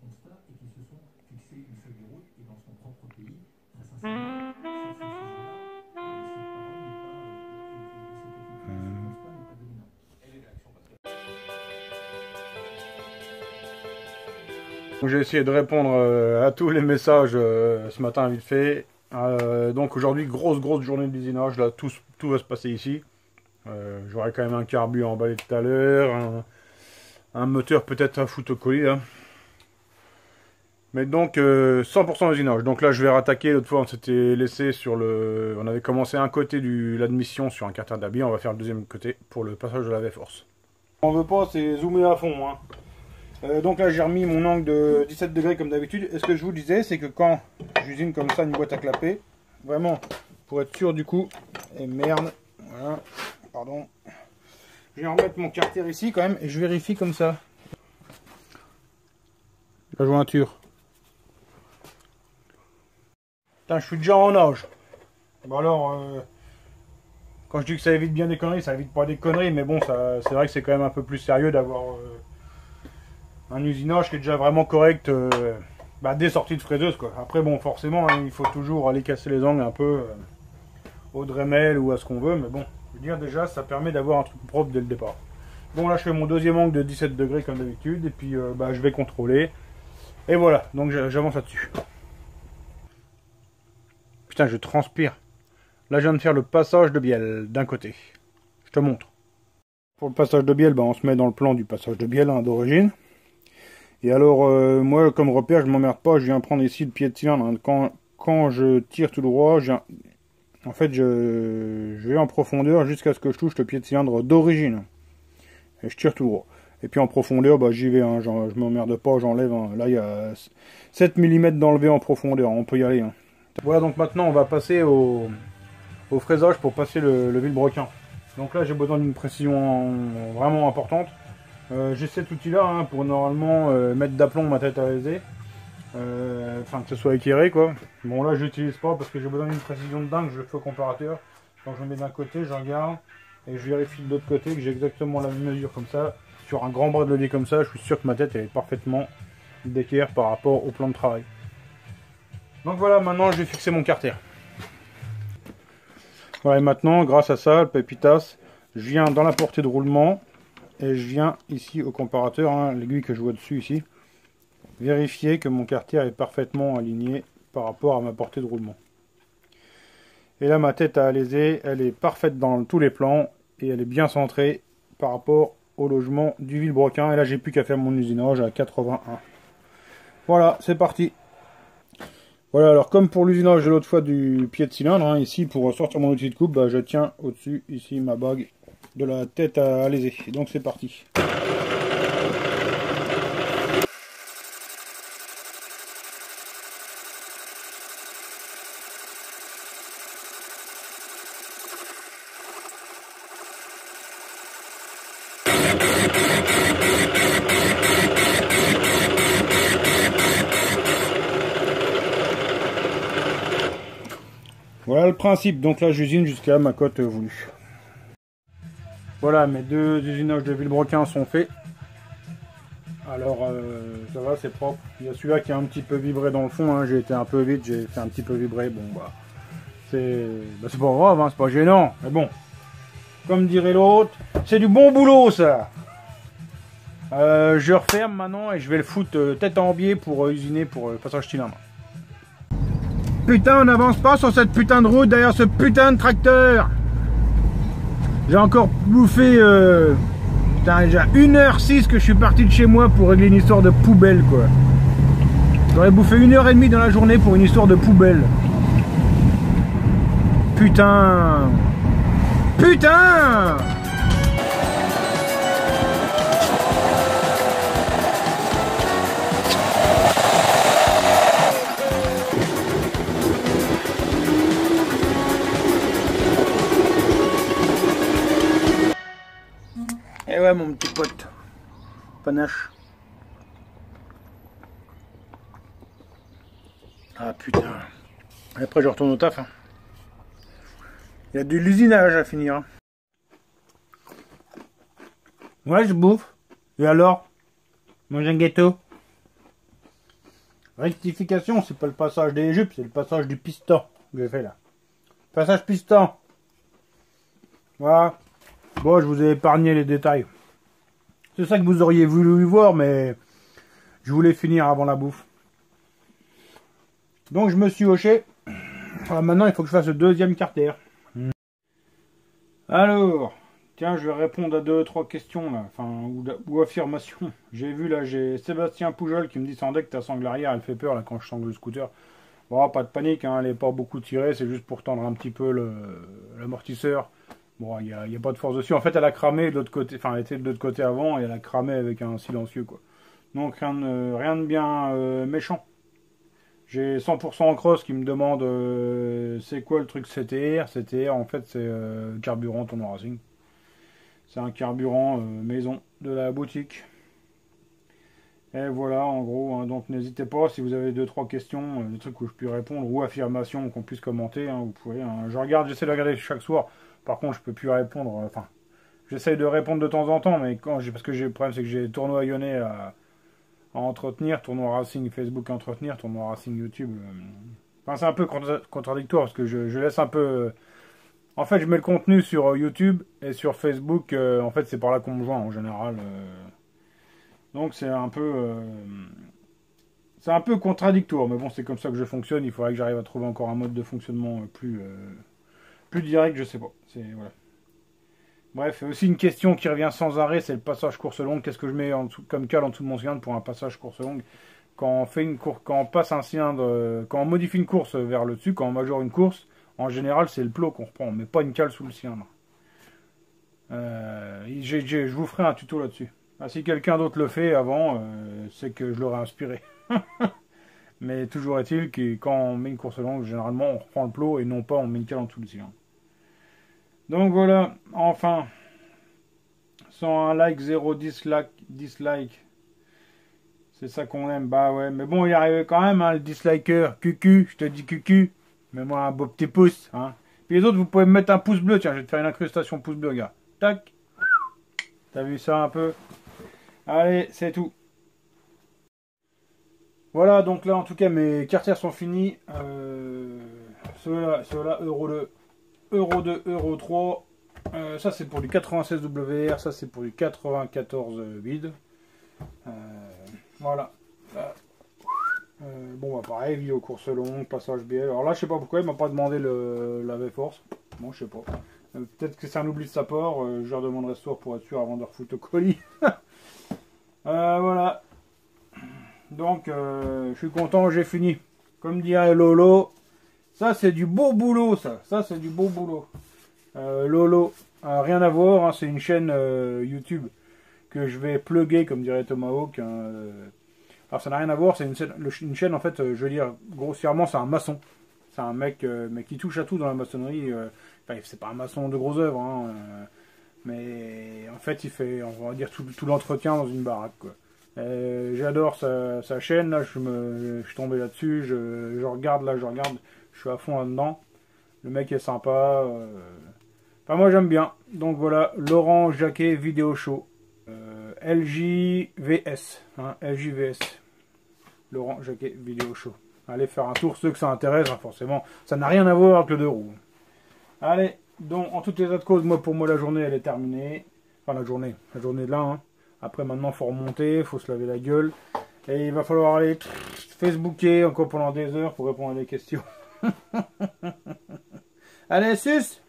constat et qui se sont fixés une feuille de route et dans son propre pays, très sincèrement, sur ces sujets-là, cette parole n'est pas, ce constat n'est pas dominant. J'ai essayé de répondre à tous les messages ce matin vite fait. Donc aujourd'hui, grosse journée d'usinage, là tout va se passer ici. J'aurai quand même un carbu emballé tout à l'heure, un moteur peut-être à foutre au colis là. Mais donc 100% usinage. Donc là je vais rattaquer. L'autre fois on s'était laissé sur le... On avait commencé un côté de l'admission sur un carter d'habit. On va faire le deuxième côté pour le passage de la V-Force. On veut pas, c'est zoomer à fond. Hein. Donc là j'ai remis mon angle de 17 degrés comme d'habitude. Et ce que je vous disais, c'est que quand j'usine comme ça une boîte à clapper, vraiment pour être sûr du coup, et merde, voilà, pardon, je vais remettre mon carter ici quand même et je vérifie comme ça la jointure. Putain, je suis déjà en âge. Bon alors, quand je dis que ça évite bien des conneries, ça évite pas des conneries, mais bon, c'est vrai que c'est quand même un peu plus sérieux d'avoir un usinage qui est déjà vraiment correct des sorties de fraiseuse quoi. Après bon forcément hein, il faut toujours aller casser les angles un peu au Dremel ou à ce qu'on veut, mais bon, je veux dire déjà ça permet d'avoir un truc propre dès le départ. Bon là je fais mon deuxième angle de 17 degrés comme d'habitude et puis je vais contrôler. Et voilà, donc j'avance là-dessus. Putain je transpire. Là je viens de faire le passage de bielle d'un côté. Je te montre. Pour le passage de bielle, on se met dans le plan du passage de bielle hein, d'origine. Et alors, moi, comme repère, je ne m'emmerde pas, je viens prendre ici le pied de cylindre. Hein. Quand je tire tout droit, en fait, je vais en profondeur jusqu'à ce que je touche le pied de cylindre d'origine. Et je tire tout droit. Et puis en profondeur, j'y vais, hein. Je ne m'emmerde pas, j'enlève. Hein. Là, il y a 7 mm d'enlever en profondeur, on peut y aller. Hein. Voilà, donc maintenant, on va passer au fraisage pour passer le vilebrequin. Donc là, j'ai besoin d'une précision vraiment importante. J'ai cet outil là hein, pour normalement mettre d'aplomb ma tête à léser, enfin que ce soit éclairé quoi. Bon là je l'utilise pas parce que j'ai besoin d'une précision de dingue, je le fais au comparateur. Donc je le mets d'un côté, je regarde et je vérifie de l'autre côté que j'ai exactement la même mesure comme ça. Sur un grand bras de levier comme ça, je suis sûr que ma tête elle est parfaitement d'équerre par rapport au plan de travail. Donc voilà, maintenant je vais fixer mon carter. Voilà, et maintenant grâce à ça, le pépitas, je viens dans la portée de roulement. Et je viens ici au comparateur, hein, l'aiguille que je vois dessus ici, vérifier que mon carter est parfaitement aligné par rapport à ma portée de roulement. Et là ma tête à alaiser, elle est parfaite dans tous les plans et elle est bien centrée par rapport au logement du vilebrequin. Et là j'ai plus qu'à faire mon usinage à 81. Voilà, c'est parti. Voilà, alors comme pour l'usinage de l'autre fois du pied de cylindre, hein, ici pour sortir mon outil de coupe, je tiens au-dessus ici ma bague de la tête à alaiser. Donc c'est parti. Voilà le principe, donc là j'usine jusqu'à ma cote voulue. Voilà, mes deux usinages de vilebrequin sont faits. Alors ça va, c'est propre. Il y a celui-là qui a un petit peu vibré dans le fond, hein. J'ai été un peu vite, j'ai fait un petit peu vibrer. Bon c'est pas grave, hein, c'est pas gênant. Mais bon, comme dirait l'autre, c'est du bon boulot ça. Je referme maintenant et je vais le foutre tête en biais pour usiner pour le passage cylindre. Putain, on n'avance pas sur cette putain de route derrière ce putain de tracteur. J'ai encore bouffé putain, déjà 1h06 que je suis parti de chez moi pour régler une histoire de poubelle quoi. J'aurais bouffé 1h30 dans la journée pour une histoire de poubelle. Putain. Putain. Et ouais mon petit pote, panache. Ah putain. Après je retourne au taf. Hein. Il y a de l'usinage à finir. Hein. Ouais je bouffe. Et alors? Mange un gâteau? Rectification, c'est pas le passage des jupes, c'est le passage du piston que j'ai fait là. Passage piston. Voilà. Bon, je vous ai épargné les détails. C'est ça que vous auriez voulu voir, mais je voulais finir avant la bouffe. Donc je me suis hoché. Alors maintenant, il faut que je fasse le deuxième carter. Alors, tiens, je vais répondre à 2-3 questions là, enfin, ou affirmations. J'ai vu là, j'ai Sébastien Poujol qui me dit sans deck ta sangle arrière, elle fait peur là quand je sangle le scooter. Bon, pas de panique, hein, elle n'est pas beaucoup tirée, c'est juste pour tendre un petit peu l'amortisseur. Bon, il n'y a pas de force dessus. En fait, elle a cramé de l'autre côté, enfin, elle était de l'autre côté avant et elle a cramé avec un silencieux quoi. Donc rien de bien méchant. J'ai 100% en cross qui me demande c'est quoi le truc CTR. CTR en fait c'est carburant Tournois Racing. C'est un carburant maison de la boutique. Et voilà en gros, hein, donc n'hésitez pas si vous avez 2-3 questions, des trucs où je puis répondre ou affirmations qu'on puisse commenter, hein, vous pouvez. Hein. J'essaie de regarder chaque soir, par contre je peux plus répondre, enfin j'essaie de répondre de temps en temps, mais parce que le problème c'est que j'ai tournoi lyonnais à entretenir, tournoi Racing Facebook à entretenir, tournoi Racing YouTube. Enfin, c'est un peu contradictoire parce que je laisse un peu. En fait, je mets le contenu sur YouTube et sur Facebook. En fait, c'est par là qu'on me joint en général. Donc, c'est un peu. C'est un peu contradictoire, mais bon, c'est comme ça que je fonctionne. Il faudrait que j'arrive à trouver encore un mode de fonctionnement plus direct, je sais pas. Voilà. Bref, aussi une question qui revient sans arrêt, c'est le passage course longue. Qu'est-ce que je mets comme cale en dessous de mon cylindre pour un passage course longue? Quand on passe un cylindre, quand on modifie une course vers le dessus, quand on majore une course, en général c'est le plot qu'on reprend, mais pas une cale sous le cylindre. Je vous ferai un tuto là-dessus. Ah, si quelqu'un d'autre le fait avant, c'est que je l'aurais inspiré. Mais toujours est-il que quand on met une course longue, généralement on reprend le plot et non pas on met une cale en dessous du cylindre. Donc voilà, enfin, sans un like, 0 dislike, c'est ça qu'on aime, bah ouais, mais bon, il arrive quand même, hein, le disliker, cucu, je te dis cucu, mets-moi un beau petit pouce, hein. Puis les autres, vous pouvez me mettre un pouce bleu, tiens, je vais te faire une incrustation pouce bleu, gars, tac, t'as vu ça un peu? Allez, c'est tout. Voilà, donc là, en tout cas, mes carters sont finis, ceux-là, Euro 2. Euro 2, Euro 3, ça c'est pour du 96 WR, ça c'est pour du 94 vide. Voilà. Bon, bah pareil, vidéo course longue, passage BL. Alors là, je sais pas pourquoi il m'a pas demandé la V-Force. Bon, je sais pas. Peut-être que c'est un oubli de sa part. Je leur demanderai ce soir pour être sûr avant de refoutre au colis. Voilà. Donc, je suis content, j'ai fini. Comme dirait Lolo. Ça, c'est du beau boulot, ça. Ça, c'est du beau boulot. Lolo, rien à voir, hein, c'est une chaîne YouTube que je vais plugger, comme dirait Tomahawk. Hein, alors, ça n'a rien à voir, c'est une chaîne, en fait, je veux dire, grossièrement, c'est un maçon. C'est un mec mais qui touche à tout dans la maçonnerie. Enfin, c'est pas un maçon de gros œuvres, hein, mais en fait, il fait, on va dire, tout l'entretien dans une baraque, quoi. J'adore sa chaîne, là, je suis tombé là-dessus, je regarde, je suis à fond là-dedans. Le mec est sympa. Enfin, moi j'aime bien. Donc voilà, Laurent Jacquet Vidéo Show. LJVS. Hein, LJVS. Laurent Jacquet Vidéo Show. Allez faire un tour, ceux que ça intéresse, hein, forcément. Ça n'a rien à voir avec le 2 roues. Allez, donc en toutes les autres causes, pour moi la journée elle est terminée. Enfin la journée de là. Hein. Après maintenant faut remonter, faut se laver la gueule. Et il va falloir aller Facebooker encore pendant des heures pour répondre à des questions. Allez, sus!